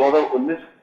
2019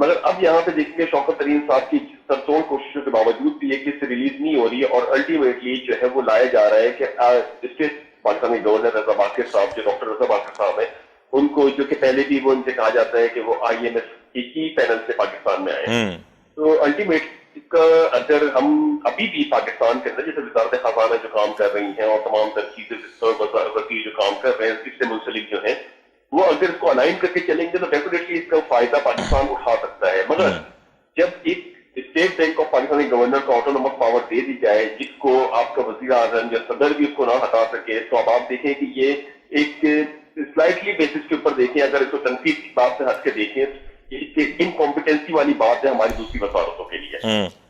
مگر اب یہاں پہ دیکھیں گے شوکت ترین صاحب کی سرسون کوششوں کے باوجود بھی یہ کس سے ریلیز نہیں ہو رہی ہے اور الٹیمیٹلی جو ہے وہ لایا جا رہا ہے کہ اسٹیٹ پاکستانی گورنر رضا باقر صاحب جو ڈاکٹر رضا باقر صاحب ہیں ان کو جو کہ پہلے بھی وہ ان سے کہا جاتا ہے کہ وہ IMF کی پینل سے پاکستان میں آئے. تو الٹیمیٹلی کا اگر ہم ابھی بھی پاکستان کے اندر جیسے وزارت خزانہ جو کام کر رہی ہیں اور تمام تر چیزیں وزیر جو کام کر رہے ہیں اس سے منسلک جو ہیں وہ اگر اس کو الائن کر کے چلیں گے تو ڈیفینیٹلی اس کا فائدہ پاکستان اٹھا سکتا ہے. مگر جب ایک state bank of Pakistani governor کو آٹونومس پاور دے دی جائے جس کو آپ کا وزیر اعظم یا صدر بھی اس کو نہ ہٹا سکے تو اب آپ دیکھیں کہ یہ ایک سلائٹلی بیسس کے اوپر دیکھیں اگر اس کو تنقید کی بات سے ہٹ کے دیکھیں انکمپیٹنسی والی بات ہے ہماری دوسری وزارتوں کے لیے.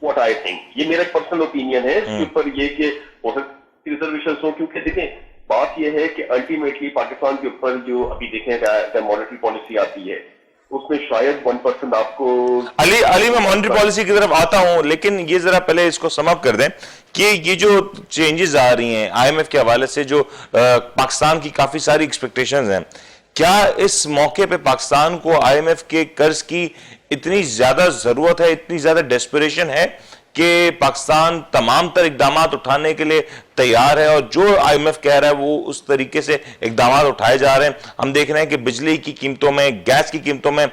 واٹ آئی تھنک یہ میرا پرسنل اوپینین ہے اس کے اوپر یہ کہ ہو سکتی ریزرویشنز ہوں کیونکہ دیکھیں بات یہ ہے کہ الٹیمیٹلی پاکستان کے اوپر جو ابھی دیکھیں مانیٹری پالیسی آتی ہے اس میں شاید 1% آپ کو علی میں مانیٹری پالیسی کی طرف آتا ہوں لیکن یہ ذرا پہلے اس کو سم اپ کر دیں کہ یہ جو چینجز آ رہی ہیں IMF کے حوالے سے جو پاکستان کی کافی ساری ایکسپیکٹیشنز ہیں کیا اس موقع پہ پاکستان کو IMF کے قرض کی اتنی زیادہ ضرورت ہے اتنی زیادہ ڈیسپریشن ہے کہ پاکستان تمام تر اقدامات اٹھانے کے لیے تیار ہے اور جو IMF کہہ رہا ہے وہ اس طریقے سے اقدامات اٹھائے جا رہے ہیں؟ ہم دیکھ رہے ہیں کہ بجلی کی قیمتوں میں گیس کی قیمتوں میں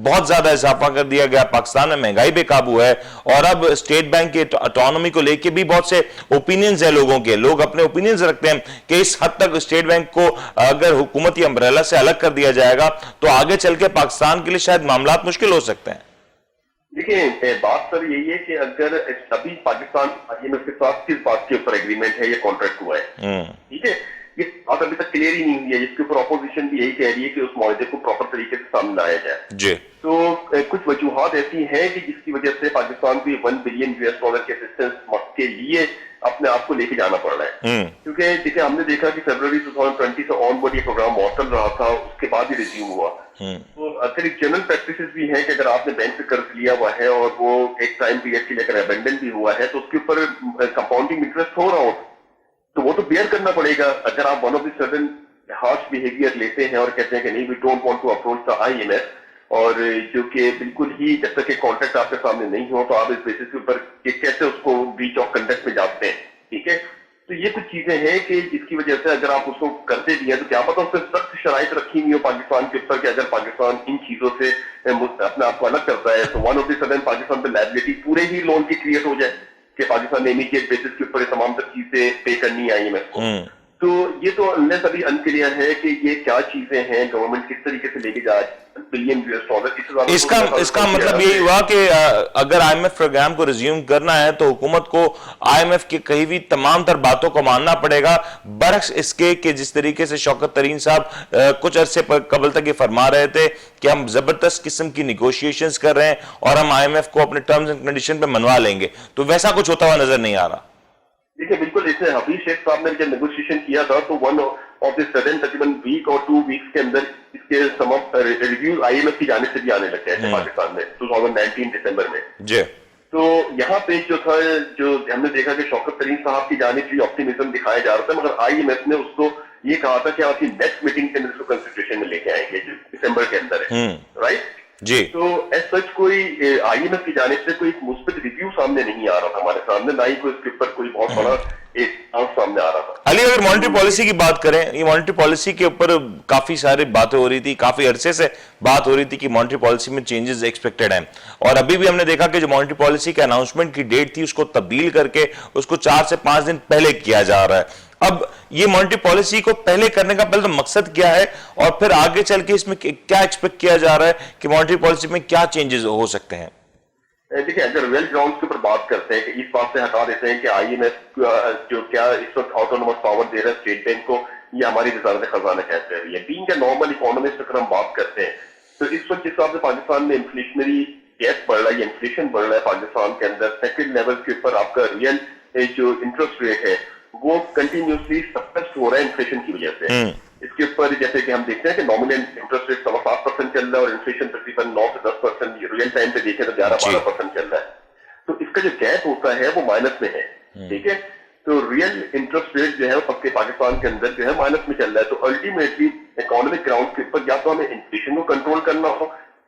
بہت زیادہ اضافہ کر دیا گیا پاکستان میں مہنگائی بے قابو ہے اور اب اسٹیٹ بینک کے اٹانومی کو لے کے بھی بہت سے اوپینینز ہیں لوگوں کے لوگ اپنے اوپینینز رکھتے ہیں کہ اس حد تک اسٹیٹ بینک کو اگر حکومتی امبریلا سے الگ کر دیا جائے گا تو آگے چل کے پاکستان کے لیے شاید معاملات مشکل ہو سکتے ہیں. دیکھیں بات سر یہی ہے کہ اگر ابھی پاکستان IMF کے ساتھ کس بات کے اوپر ایگریمنٹ ہے یہ کانٹریکٹ ہوا ہے ٹھیک ہے یہ بات ابھی تک کلیئر ہی نہیں ہوئی ہے جس کے اوپر اپوزیشن بھی یہی کہہ رہی ہے کہ اس معاہدے کو پراپر طریقے سے سامنے لایا جائے. جی تو کچھ وجوہات ایسی ہیں کہ جس کی وجہ سے پاکستان کو $1 بلین کے اسسٹنس کے لیے اپنے آپ کو لے کے جانا پڑ رہا ہے کیونکہ دیکھیں ہم نے دیکھا کہ فیبروری 2020 سے آن بورڈ یہ پروگرام معطل رہا تھا اس کے بعد ہی ریزیوم ہوا. تو اگر ایک جنرل پریکٹسز بھی ہیں کہ اگر آپ نے بینک سے قرض لیا ہوا ہے اور وہ ایک ٹائم پیریڈ کے لیے اگر ابینڈن بھی ہوا ہے تو اس کے اوپر کمپاؤنڈنگ انٹرسٹ ہو رہا ہو تو وہ تو بیئر کرنا پڑے گا. اگر آپ one of the sudden harsh behaviour لیتے ہیں اور کہتے ہیں کہ نہیں we don't want to approach the IMF اور جو کہ بالکل ہی جب تک کہ کانٹریکٹ آپ کے سامنے نہیں ہو تو آپ اس بیسس کے اوپر کیسے اس کو بیچ آف کنڈکٹ میں جاتے ہیں ٹھیک ہے. تو یہ کچھ چیزیں ہیں کہ جس کی وجہ سے اگر آپ اس کو کرتے بھی ہیں تو کیا پتا اس پہ سخت شرائط رکھی ہوئی ہو پاکستان کے اوپر کہ اگر پاکستان ان چیزوں سے اپنے آپ کو الگ کرتا ہے تو one of the sudden Pakistan پہ لائبلٹی پورے ہی لون کی کریٹ ہو جائے کہ پاکستان نے امیڈیٹ بیسس کے اوپر تمام تر چیزیں پے کرنی ہے IMF کو. تو یہ تو انلیس ابھی انکلیئر ہے کہ یہ کیا چیزیں ہیں گورنمنٹ کس طریقے سے لے کے جا $1 بلین اس کا مطلب یہی ہوا کہ اگر IMF پروگرام کو ریزیوم کرنا ہے تو حکومت کو IMF کی کہی ہوئی تمام تر باتوں کو ماننا پڑے گا برعکس اس کے کہ جس طریقے سے شوکت ترین صاحب کچھ عرصے قبل تک یہ فرما رہے تھے کہ ہم زبردست قسم کی نیگوشیشنز کر رہے ہیں اور ہم IMF کو اپنے ٹرمز اینڈ کنڈیشن پہ منوا لیں گے تو ویسا کچھ ہوتا ہوا نظر نہیں آ رہا. دیکھیں بالکل اس نے حفیظ شیخ صاحب نے جب نیگوشیشن کیا تھا تو ون آف دی سڈن تقریباً ویک اور 2 ویکس کے اندر اس کے سم آف ریویو IMF کی جانب سے بھی آنے لگ گئے تھے پاکستان میں 2019 دسمبر میں. جی تو یہاں پہ جو تھا جو ہم نے دیکھا کہ شوکت ترین صاحب کی جانب سے آپٹیمزم دکھایا جا رہا تھا مگر IMF نے اس کو یہ کہا تھا کہ آپ کی نیکسٹ میٹنگ کے اندر اس کو کنسیڈریشن میں لے کے آئیں گے جو دسمبر کے اندر ہے رائٹ. جی تو ایز سچ کوئی IMF کی جانب سے کوئی مثبت ریویو سامنے نہیں آ رہا تھا ہمارے سامنے نہ ہی کوئی اس کے اوپر کوئی بہت بڑا ایک سامنے آ رہا تھا. علی اگر مانیٹری پالیسی کی بات کریں یہ مانیٹری پالیسی کے اوپر کافی سارے باتیں ہو رہی تھی کافی عرصے سے بات ہو رہی تھی کہ مانیٹری پالیسی میں چینجز ایکسپیکٹڈ ہیں اور ابھی بھی ہم نے دیکھا کہ جو مانیٹری پالیسی کے اناؤنسمنٹ کی ڈیٹ تھی اس کو تبدیل کر کے اس کو 4 سے 5 دن پہلے کیا جا رہا ہے. اب یہ مانیٹری پالیسی کو پہلے کرنے کا پہلے تو مقصد کیا ہے اور پھر آگے چل کے اس میں کیا ایکسپیکٹ کیا جا رہا ہے کہ مانیٹری پالیسی میں کیا چینجز ہو سکتے ہیں؟ دیکھیں اگر ریئل گراؤنڈ کے اوپر بات کرتے ہیں کہ اس بات سے ہٹا دیتے ہیں کہ IMF جو کیا اس وقت آٹونومس پاور دے رہا ہے اسٹیٹ بینک کو یہ ہماری وزارت خزانہ کہتے ہیں یہ بینگ اے نارمل اکانومسٹ اگر ہم بات کرتے ہیں تو اس وقت جس حساب سے پاکستان میں انفلیشنری گیپ بڑھ رہا ہے یا انفلیشن بڑھ رہا ہے پاکستان کے اندر سیکنڈ لیول کے اوپر آپ کا ریئل جو انٹرسٹ ریٹ ہے وہ کنٹینیوسلی سپریس ہو رہا ہے انفلیشن کی وجہ سے. اس کے اوپر جیسے کہ ہم دیکھتے ہیں کہ نامنل انٹرسٹ ریٹ 7% چل رہا ہے اور انفلیشن تقریباً 9 سے 10% ریئل ٹائم پہ دیکھیں تو 11-12% چل رہا ہے. تو اس کا جو گیپ ہوتا ہے وہ مائنس میں ہے ٹھیک ہے. تو ریئل انٹرسٹ ریٹ جو ہے وہ پاکستان کے اندر جو ہے مائنس میں چل رہا ہے. تو الٹیمیٹلی اکانومک گراؤنڈ کے اوپر یا تو ہمیں انفلیشن کو کنٹرول کرنا ہو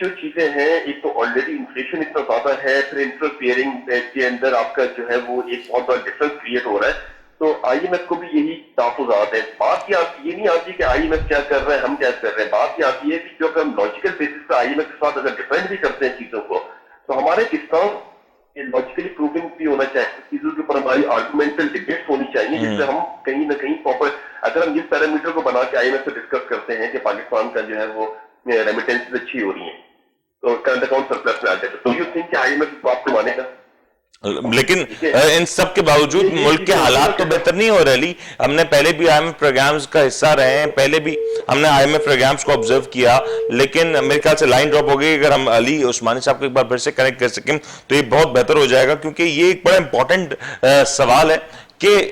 جو چیزیں ہیں، ایک تو آلریڈی انفلیشن اتنا زیادہ ہے، پھر انٹرسٹ بیئرنگ کے اندر آپ کا جو ہے وہ ایک بہت بڑا ڈفرنس کریٹ ہو رہا ہے. تو آئی ایم ایف کو بھی یہی تحفظات ہیں. بات یہ نہیں آتی کہ آئی ایم ایف کیا کر رہا ہے ہم کیا کر رہے ہیں. بات یہ آتی ہے کہ جو ہم لاجیکل بیسس پہ آئی ایم ایف کے ساتھ اگر ڈیپینڈ بھی کرتے ہیں چیزوں کو، تو ہمارے پاکستان لاجیکلی پروونگ بھی ہونا چاہیے. چیزوں کے اوپر ہماری آرگومنٹل ڈبیٹس ہونی چاہیے، جس سے ہم کہیں نہ کہیں پراپر، اگر ہم اس پیرامیٹر کو بنا کے آئی ایم ایف سے ڈسکس کرتے ہیں کہ پاکستان کا جو ہے وہ ریمیٹنس اچھی ہو رہی ہیں تو کرنٹ اکاؤنٹ سرپلس میں آ جائے، تو یو تھنک کہ آئی ایم ایف کو آپ کو مانے گا؟ لیکن ان سب کے باوجود ملک کے حالات تو بہتر نہیں ہو رہے علی. ہم نے پہلے بھی آئی ایم ایف پروگرامز کا حصہ رہے ہیں، پہلے بھی ہم نے آئی ایم ایف پروگرامز کو آبزرو کیا، لیکن میرے خیال سے لائن ڈراپ ہو گئی. اگر ہم علی عثمانی صاحب کو ایک بار پھر سے کنیکٹ کر سکیں تو یہ بہت بہتر ہو جائے گا، کیونکہ یہ ایک بڑا امپورٹنٹ سوال ہے کہ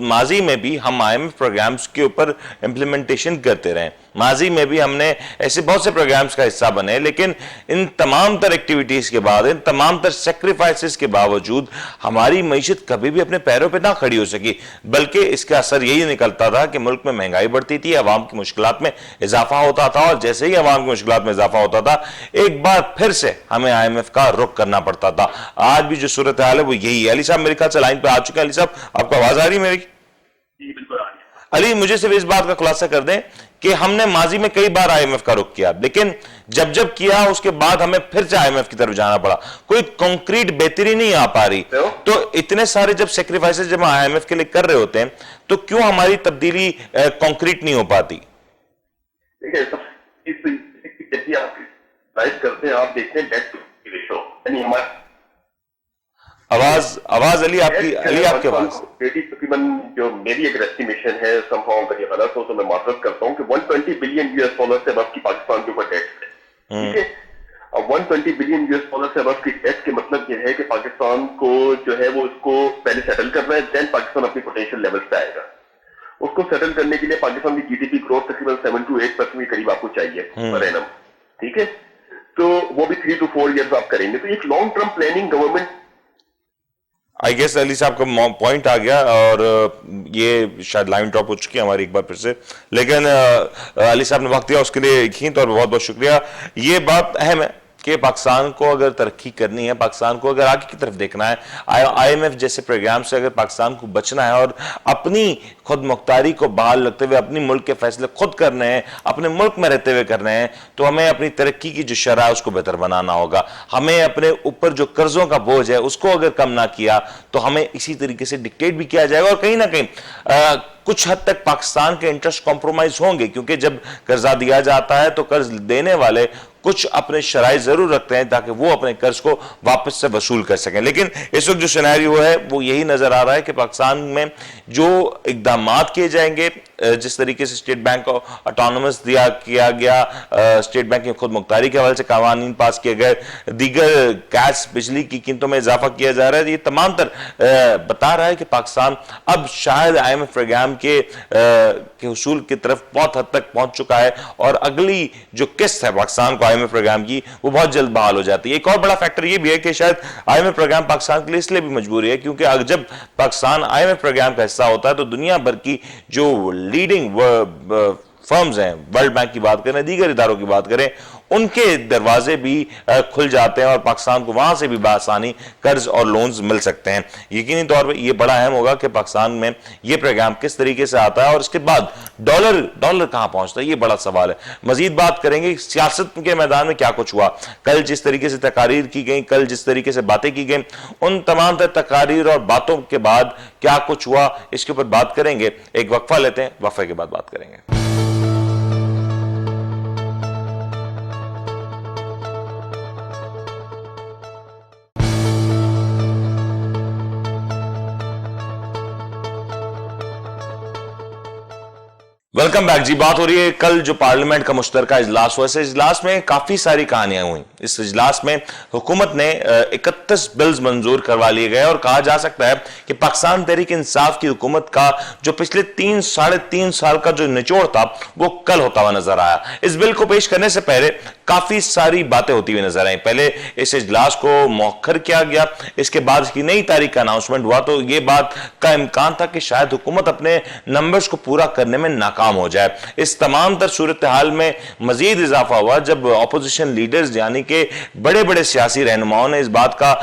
ماضی میں بھی ہم آئی ایم ایف پروگرامز کے اوپر امپلیمنٹیشن کرتے رہے. ماضی میں بھی ہم نے ایسے بہت سے پروگرامز کا حصہ بنے، لیکن ان تمام تر ایکٹیویٹیز کے بعد، ان تمام تر سیکریفائسز کے باوجود ہماری معیشت کبھی بھی اپنے پیروں پہ نہ کھڑی ہو سکی، بلکہ اس کا اثر یہی نکلتا تھا کہ ملک میں مہنگائی بڑھتی تھی، عوام کی مشکلات میں اضافہ ہوتا تھا، اور جیسے ہی عوام کی مشکلات میں اضافہ ہوتا تھا ایک بار پھر سے ہمیں آئی ایم ایف کا رخ کرنا پڑتا تھا. آج بھی جو صورتحال ہے وہ یہی ہے. علی صاحب میرے خیال سے لائن پہ آ چکے ہیں. علی صاحب آپ کو آواز آ رہی ہے میری؟ جی بالکل آ رہی ہے. علی مجھے صرف اس بات کا خلاصہ کر دیں کہ ہم نے ماضی میں کئی بار آئی ایم ایف کا رخ کیا، لیکن جب کیا اس کے بعد ہمیں پھر سے آئی ایم ایف کی طرف جانا پڑا. کوئی کنکریٹ بہتری نہیں آ پا رہی. تو اتنے سارے جب سیکریفائسز جب آئی ایم ایف کے لیے کر رہے ہوتے ہیں تو کیوں ہماری تبدیلی کنکریٹ نہیں ہو پاتی؟ دیکھیں جب بھی آپ کرتے ہیں آپ دیکھتے ہیں ڈیٹ ٹو ریشو، یعنی ہمارے آواز علی آپ کی آواز تقریباً جو میری ایک ایسٹیمیشن ہے، سم ہاؤ اگر یہ غلط ہو تو میں معذرت کرتا ہوں، کہ 120 بلین US ڈالر سے ابو کی پاکستان کے اوپر ڈیٹ ہے. ٹھیک ہے، اب 120 بلین US ڈالر سے ابو کی ڈیٹ کے مطلب یہ ہے کہ پاکستان کو جو ہے وہ اس کو پہلے سیٹل کرنا ہے، دین پاکستان اپنی پوٹینشیل لیول پہ آئے گا. اس کو سیٹل کرنے کے لیے پاکستان کی جی ڈی پی گروتھ تقریباً 7 to 8% کے قریب آپ کو چاہیے پر اینم. ٹھیک ہے، تو وہ بھی 3 to 4 years آپ کریں گے. تو ایک long term planning government, I guess Ali صاحب کا پوائنٹ آ گیا، اور یہ شاید لائن ڈراپ ہو چکی ہے ہماری ایک بار پھر سے، لیکن علی صاحب نے وقت دیا اس کے لیے یقینی طور پر بہت بہت شکریہ. یہ بات اہم ہے کہ پاکستان کو اگر ترقی کرنی ہے، پاکستان کو اگر آگے کی طرف دیکھنا ہے، آئی ایم ایف جیسے پروگرام سے اگر پاکستان کو بچنا ہے اور اپنی خود مختاری کو بحال رکھتے ہوئے اپنی ملک کے فیصلے خود کرنے ہیں، اپنے ملک میں رہتے ہوئے کرنے ہیں، تو ہمیں اپنی ترقی کی جو شرح ہے اس کو بہتر بنانا ہوگا. ہمیں اپنے اوپر جو قرضوں کا بوجھ ہے اس کو اگر کم نہ کیا تو ہمیں اسی طریقے سے ڈکٹیٹ بھی کیا جائے گا، اور کہیں نہ کہیں کچھ حد تک پاکستان کے انٹرسٹ کمپرومائز ہوں گے، کیونکہ جب قرضہ دیا جاتا ہے تو قرض دینے والے کچھ اپنے شرائط ضرور رکھتے ہیں تاکہ وہ اپنے قرض کو واپس سے وصول کر سکیں. لیکن اس وقت جو سینیریو ہے وہ یہی نظر آ رہا ہے کہ پاکستان میں جو اقدامات کیے جائیں گے، جس طریقے سے اسٹیٹ بینک کو اٹانومس کیا گیا، اسٹیٹ بینک کی خود مختاری کے حوالے سے قوانین پاس کیے گئے، دیگر گیس بجلی کی قیمتوں میں اضافہ کیا جا رہا ہے، یہ تمام تر بتا رہا ہے کہ پاکستان اب شاید آئی ایم ایف پروگرام کے حصول کی طرف بہت حد تک پہنچ چکا ہے، اور اگلی جو قسط ہے پاکستان کو آئی ایم ایف پروگرام کی وہ بہت جلد بحال ہو جاتی ہے. ایک اور بڑا فیکٹر یہ بھی ہے کہ شاید I M F programme Pakistan کے لیے اس لیے بھی مجبوری ہے کیونکہ جب Pakistan I M F programme کا حصہ ہوتا ہے تو دنیا بھر کی جو لیڈنگ فرمز ہیں، ورلڈ بینک کی بات کریں، دیگر اداروں کی بات کریں، ان کے دروازے بھی کھل جاتے ہیں اور پاکستان کو وہاں سے بھی بآسانی قرض اور لونز مل سکتے ہیں. یقینی طور پر یہ بڑا اہم ہوگا کہ پاکستان میں یہ پروگرام کس طریقے سے آتا ہے اور اس کے بعد ڈالر کہاں پہنچتا ہے، یہ بڑا سوال ہے. مزید بات کریں گے سیاست کے میدان میں کیا کچھ ہوا، کل جس طریقے سے تقاریر کی گئیں، کل جس طریقے سے باتیں کی گئیں، ان تمام تر تقاریر اور باتوں کے بعد کیا کچھ ہوا، اس کے اوپر بات کریں گے. ایک وقفہ لیتے ہیں، وقفے کے بعد بات کریں گے. ویلکم بیک جی. بات ہو رہی ہے کل جو پارلیمنٹ کا مشترکہ اجلاس ہوا، اس اجلاس میں کافی ساری کہانیاں ہوئیں. اس اجلاس میں حکومت نے 31 بلز منظور کروا لیے گئے، اور کہا جا سکتا ہے کہ پاکستان تحریک انصاف کی حکومت کا جو پچھلے 3-3.5 سال کا جو نچوڑ تھا وہ کل ہوتا ہوا نظر آیا. اس بل کو پیش کرنے سے پہلے کافی ساری باتیں ہوتی ہوئی نظر آئیں. پہلے اس اجلاس کو مؤخر کیا گیا، اس کے بعد اس کی نئی تاریخ کا اناؤنسمنٹ ہوا، تو یہ بات کا امکان تھا کہ شاید حکومت اپنے نمبرز کو پورا کرنے میں ناکام ناکام ہو جائے۔ اس تمام تر صورتحال میں مزید اضافہ ہوا جب اپوزیشن لیڈرز یعنی کہ بڑے بڑے سیاسی رہنماؤں نے اس بات کا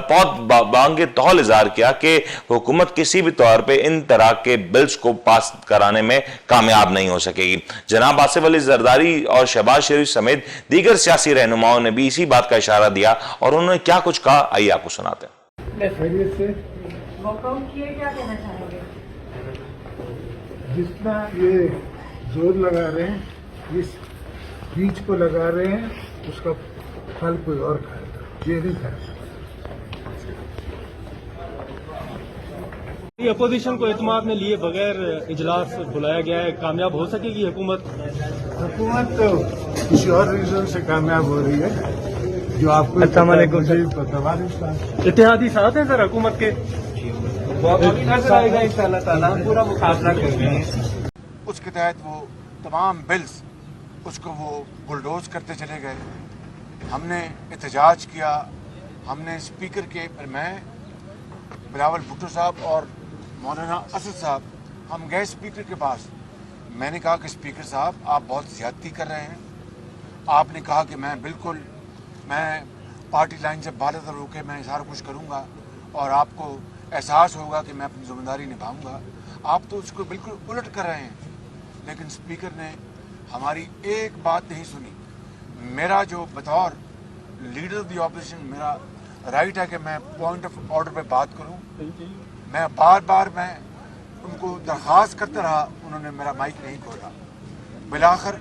بہت بانگ طول اظہار کیا کہ حکومت کسی بھی طور پہ ان طرح کے بلز کو پاس کرانے میں کامیاب نہیں ہو سکے گی۔ جناب آصف علی زرداری اور شہباز شریف سمیت دیگر سیاسی رہنماؤں نے بھی اسی بات کا اشارہ دیا، اور انہوں نے کیا کچھ کہا آئیے آپ کو سناتے ہیں۔ خیریت سے کیا کہنا چاہیں گے؟ جتنا یہ زور لگا رہے ہیں، اس بیج کو لگا رہے ہیں، اس کا پھل کوئی اور کھائے گا، یہ نہیں کھائے گا۔ اپوزیشن کو اعتماد میں لیے بغیر اجلاس بلایا گیا ہے، کامیاب ہو سکے گی حکومت؟ حکومت تو کسی اور ریزن سے کامیاب ہو رہی ہے جو آپ کو السلام علیکم سر۔ اتحادی ساتھ ہیں سر حکومت کے؟ نظر آئے گا انشاءاللہ تعالیٰ، ہم پورا مقابلہ کر رہے ہیں۔ اس کے تحت وہ تمام بلز اس کو وہ بلڈوز کرتے چلے گئے۔ ہم نے احتجاج کیا، ہم نے اسپیکر کے میں بلاول بھٹو صاحب اور مولانا اسد صاحب ہم گئے اسپیکر کے پاس۔ میں نے کہا کہ اسپیکر صاحب آپ بہت زیادتی کر رہے ہیں۔ آپ نے کہا کہ میں پارٹی لائن سے بالا تر ہو کے میں سارا کچھ کروں گا اور آپ کو احساس ہوگا کہ میں اپنی ذمہ داری نبھاؤں گا۔ آپ تو اس کو بالکل الٹ کر رہے ہیں۔ لیکن اسپیکر نے ہماری ایک بات نہیں سنی۔ میرا جو بطور لیڈر آف دی اپوزیشن میرا رائٹ ہے کہ میں پوائنٹ آف آرڈر پہ بات کروں، میں بار بار میں ان کو درخواست کرتا رہا، انہوں نے میرا مائک نہیں کھولا۔ بالآخر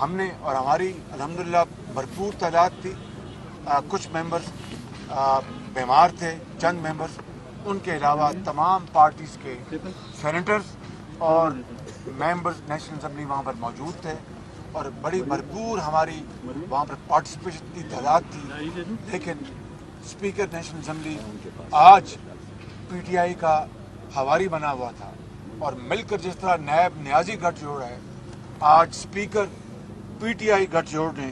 ہم نے، اور ہماری الحمدللہ بھرپور تعداد تھی، کچھ ممبرز بیمار تھے، چند ممبرز، ان کے علاوہ تمام پارٹیز کے سینیٹرز اور ممبرز نیشنل اسمبلی وہاں پر موجود تھے، اور بڑی بھرپور ہماری وہاں پر پارٹیسپیشن کی تعداد تھی۔ لیکن اسپیکر نیشنل اسمبلی آج پی ٹی آئی کا ہواری بنا ہوا تھا، اور مل کر جس طرح نیب نیازی گٹھ جوڑ ہے، آج اسپیکر پی ٹی آئی گٹھ جوڑ نے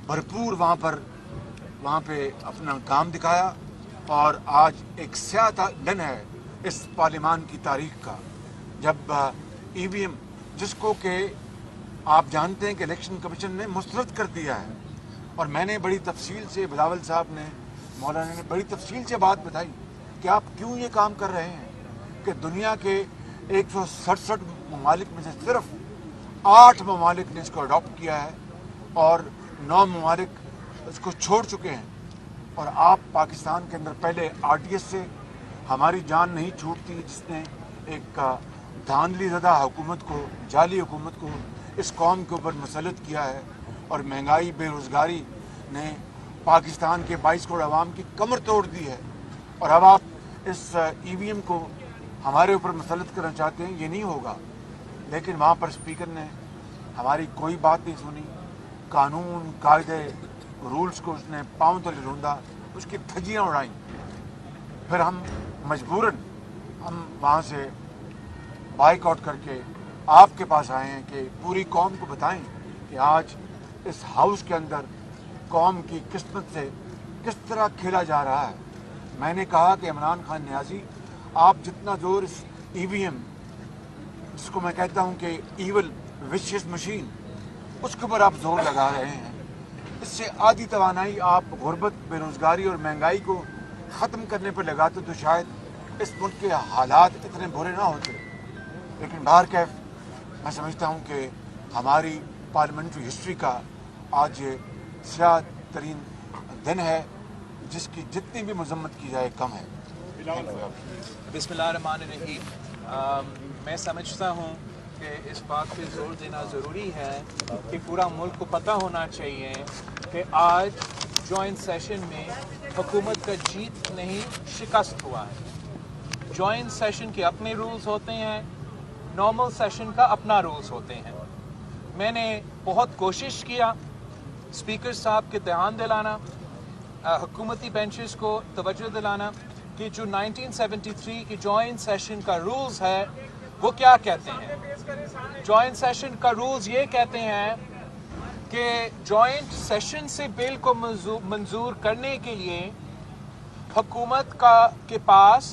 بھرپور وہاں پہ اپنا کام دکھایا، اور آج ایک سیاہ دن ہے اس پارلیمان کی تاریخ کا، جب ای وی ایم جس کو کہ آپ جانتے ہیں کہ الیکشن کمیشن نے مسترد کر دیا ہے، اور میں نے بڑی تفصیل سے، بلاول صاحب نے، مولانا نے بڑی تفصیل سے بات بتائی کہ آپ کیوں یہ کام کر رہے ہیں، کہ دنیا کے 167 ممالک میں سے صرف 8 ممالک نے اس کو اڈاپٹ کیا ہے اور 9 ممالک اس کو چھوڑ چکے ہیں، اور آپ پاکستان کے اندر پہلے آر ٹی ایس سے ہماری جان نہیں چھوٹتی، جس نے ایک دھاندلی زدہ حکومت کو، جعلی حکومت کو اس قوم کے اوپر مسلط کیا ہے، اور مہنگائی، بے روزگاری نے پاکستان کے 22 کروڑ عوام کی کمر توڑ دی ہے، اور اب آپ اس ای وی ایم کو ہمارے اوپر مسلط کرنا چاہتے ہیں۔ یہ نہیں ہوگا۔ لیکن وہاں پر اسپیکر نے ہماری کوئی بات نہیں سنی، قانون، قاعدے، رولز کو اس نے پاؤں تلے روندا، اس کی دھجیاں اڑائیں۔ پھر ہم مجبوراً وہاں سے بائیک آؤٹ کر کے آپ کے پاس آئے ہیں کہ پوری قوم کو بتائیں کہ آج اس ہاؤس کے اندر قوم کی قسمت سے کس طرح کھیلا جا رہا ہے۔ میں نے کہا کہ عمران خان نیازی، آپ جتنا زور اس ای وی ایم، جس کو میں کہتا ہوں کہ ایول وشیس مشین، اس کے اوپر آپ زور لگا رہے ہیں، اس سے آدھی توانائی آپ غربت، بے روزگاری اور مہنگائی کو ختم کرنے پر لگاتے تو شاید اس ملک کے حالات اتنے برے نہ ہوتے۔ لیکن بہرکیف میں سمجھتا ہوں کہ ہماری پارلیمنٹری ہسٹری کا آج یہ سیاہ ترین دن ہے، جس کی جتنی بھی مذمت کی جائے کم ہے۔ بسم اللہ الرحمن الرحیم۔ میں سمجھتا ہوں کہ اس بات پہ زور دینا ضروری ہے کہ پورا ملک کو پتہ ہونا چاہیے کہ آج جوائنٹ سیشن میں حکومت کا جیت نہیں شکست ہوا ہے۔ جوائنٹ سیشن کے اپنے رولز ہوتے ہیں، نارمل سیشن کا اپنا رولز ہوتے ہیں۔ میں نے بہت کوشش کیا اسپیکر صاحب کے دھیان دلانا، حکومتی بینچز کو توجہ دلانا کہ جو 1973 کی جوائنٹ سیشن کا رولز ہے وہ کیا کہتے ہیں۔ جوائنٹ سیشن کا رولز یہ کہتے ہیں کہ جوائنٹ سیشن سے بل کو منظور کرنے کے لیے حکومت کے پاس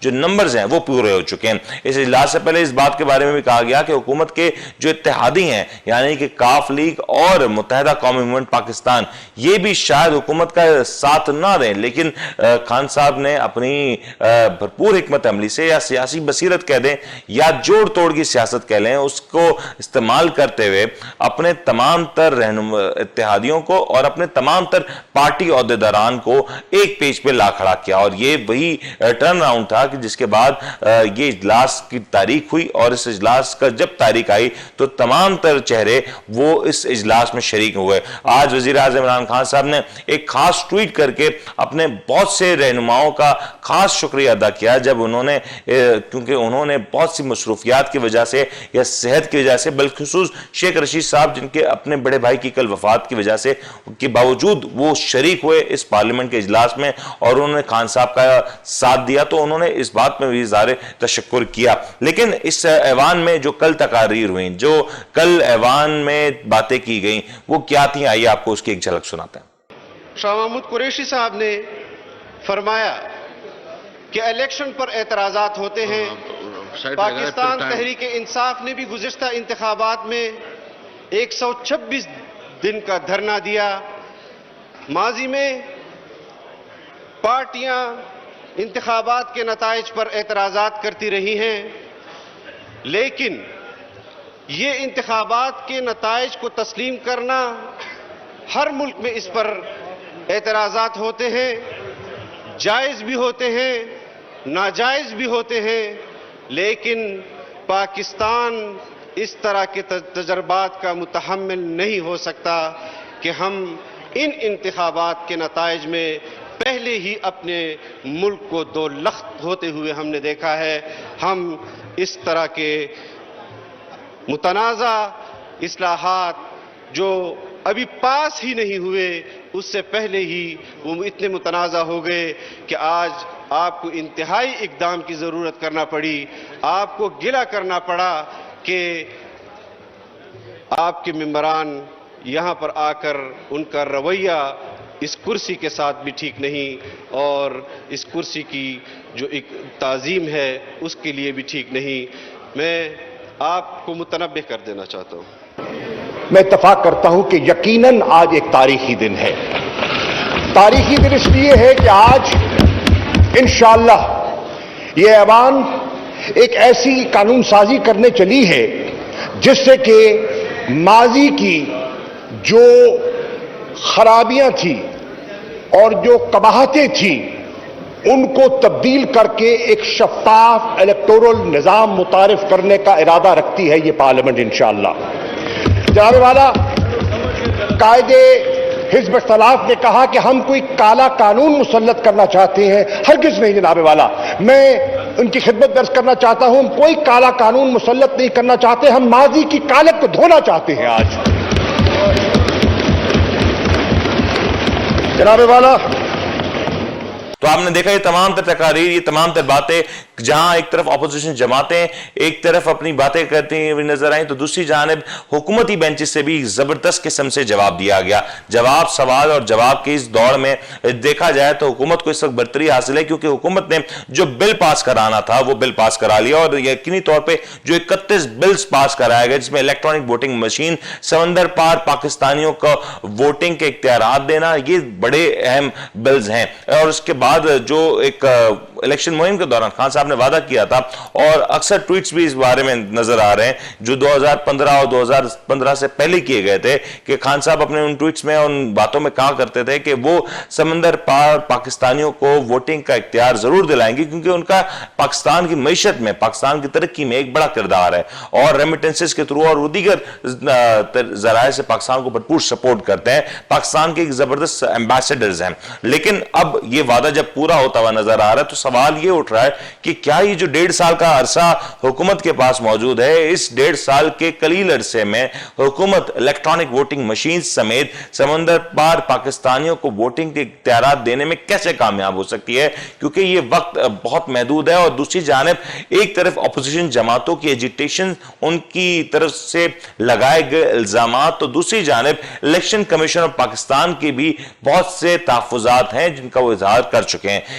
جو نمبرز ہیں وہ پورے ہو چکے ہیں. اس اجلاس سے پہلے اس بات کے بارے میں بھی کہا گیا کہ حکومت کے جو اتحادی ہیں یعنی کہ کاف لیگ اور متحدہ قومی موومنٹ پاکستان یہ بھی شاید حکومت کا ساتھ نہ دیں, لیکن خان صاحب نے اپنی بھرپور حکمت عملی سے یا سیاسی بصیرت کہہ دیں یا جوڑ توڑ کی سیاست کہہ لیں, اس کو استعمال کرتے ہوئے اپنے تمام تر اتحادیوں کو اور اپنے تمام تر پارٹی عہدیداران کو ایک پیج پہ لا کھڑا کیا. اور یہ وہی ٹرن راؤنڈ تھا کہ جس کے بعد یہ اجلاس کی تاریخ ہوئی, اور اس اجلاس کا جب تاریخ آئی تو تمام تر چہرے وہ اس اجلاس میں شریک ہوئے. آج وزیر اعظم عمران خان صاحب نے ایک خاص ٹویٹ کر کے اپنے بہت سے رہنماؤں کا خاص شکریہ ادا کیا, جب انہوں نے کیونکہ انہوں نے بہت سی مصروفیات کی وجہ سے یا صحت کی وجہ سے, بالخصوص شیخ رشید صاحب جن کے اپنے بڑے بھائی کی کل وفات کی وجہ سے کے باوجود وہ شریک ہوئے اس پارلیمنٹ کے اجلاس میں اور انہوں نے خان صاحب کا ساتھ دیا, تو انہوں نے اس بات میں بھی اظہار تشکر کیا. لیکن اس ایوان میں جو کل تقاریر ہوئیں, جو کل ایوان میں باتیں کی گئیں, وہ کیا تھیں, آئیے آپ کو اس کی ایک جھلک سناتے ہیں. شاہ محمود قریشی صاحب نے فرمایا کہ الیکشن پر اعتراضات ہوتے ہیں. پاکستان تحریک انصاف نے بھی گزشتہ انتخابات میں 126 دن کا دھرنا دیا. ماضی میں پارٹیاں انتخابات کے نتائج پر اعتراضات کرتی رہی ہیں, لیکن یہ انتخابات کے نتائج کو تسلیم کرنا, ہر ملک میں اس پر اعتراضات ہوتے ہیں, جائز بھی ہوتے ہیں, ناجائز بھی ہوتے ہیں, لیکن پاکستان اس طرح کے تجربات کا متحمل نہیں ہو سکتا کہ ہم ان انتخابات کے نتائج میں پہلے ہی اپنے ملک کو دو لخت ہوتے ہوئے ہم نے دیکھا ہے. ہم اس طرح کے متنازع اصلاحات جو ابھی پاس ہی نہیں ہوئے, اس سے پہلے ہی وہ اتنے متنازع ہو گئے کہ آج آپ کو انتہائی اقدام کی ضرورت کرنا پڑی. آپ کو گلہ کرنا پڑا کہ آپ کے ممبران یہاں پر آ کر ان کا رویہ اس کرسی کے ساتھ بھی ٹھیک نہیں, اور اس کرسی کی جو ایک تعظیم ہے اس کے لیے بھی ٹھیک نہیں. میں آپ کو متنبہ کر دینا چاہتا ہوں. میں اتفاق کرتا ہوں کہ یقیناً آج ایک تاریخی دن ہے. تاریخی دن اس لیے ہے کہ آج انشاءاللہ یہ ایوان ایک ایسی قانون سازی کرنے چلی ہے جس سے کہ ماضی کی جو خرابیاں تھیں اور جو قباحتیں تھیں ان کو تبدیل کر کے ایک شفاف الیکٹورل نظام متعارف کرنے کا ارادہ رکھتی ہے یہ پارلیمنٹ انشاءاللہ. جناب والا, قائد حزب اختلاف نے کہا کہ ہم کوئی کالا قانون مسلط کرنا چاہتے ہیں. ہرگز نہیں جناب والا, میں ان کی خدمت درج کرنا چاہتا ہوں, ہم کوئی کالا قانون مسلط نہیں کرنا چاہتے, ہم ماضی کی کالک کو دھونا چاہتے ہیں آج. جناب والا, تو آپ نے دیکھا یہ تمام تر تقاریر, یہ تمام تر باتیں, جہاں ایک طرف اپوزیشن جماعتیں ایک طرف اپنی باتیں کرتی ہوئی نظر آئیں, تو دوسری جانب حکومتی بینچز سے بھی زبردست قسم سے جواب دیا گیا. جواب, سوال اور جواب کی اس دوڑ میں دیکھا جائے تو حکومت کو اس وقت برتری حاصل ہے, کیونکہ حکومت نے جو بل پاس کرانا تھا وہ بل پاس کرا لیا, اور یقینی طور پہ جو 31 بلز پاس کرایا گیا جس میں الیکٹرانک ووٹنگ مشین, سمندر پار پاکستانیوں کو ووٹنگ کے اختیارات دینا, یہ بڑے اہم بلز ہیں. اور اس کے بعد جو ایک الیکشن مہم کے دوران خان صاحب نے وعدہ کیا تھا, اور اکثر ٹویٹس بھی اس بارے میں نظر آ رہے ہیں جو 2015 اور 2015 سے پہلے کیے گئے تھے, کہ خان صاحب اپنے ان ٹویٹس میں ان باتوں میں کہا کرتے تھے کہ وہ سمندر پار پاکستانیوں کو ووٹنگ کا اختیار ضرور دلائیں گے, کیونکہ ان کا پاکستان کی معیشت میں, پاکستان کی ترقی میں ایک بڑا کردار ہے, اور ریمیٹنسز کے تھرو اور وہ دیگر ذرائع سے پاکستان کو بھرپور سپورٹ کرتے ہیں. پاکستان کے ایک زبردست ایمبیسڈرز ہیں. لیکن اب یہ وعدہ جب پورا ہوتا ہوا نظر آ رہا ہے تو سوال یہ اٹھ رہا ہے کہ کیا یہ جو 1.5 سال کا عرصہ حکومت کے پاس موجود ہے, اس 1.5 سال کے قلیل عرصے میں حکومت الیکٹرانک ووٹنگ مشین سمیت سمندر پار پاکستانیوں کو ووٹنگ کے اختیارات دینے میں کیسے کامیاب ہو سکتی ہے, کیونکہ یہ وقت بہت محدود ہے. اور دوسری جانب ایک طرف اپوزیشن جماعتوں کی ایجیٹیشن, ان کی طرف سے لگائے گئے الزامات, تو دوسری جانب الیکشن کمیشن آف پاکستان کے بھی بہت سے تحفظات ہیں جن کا وہ اظہار کر چکے ہیں.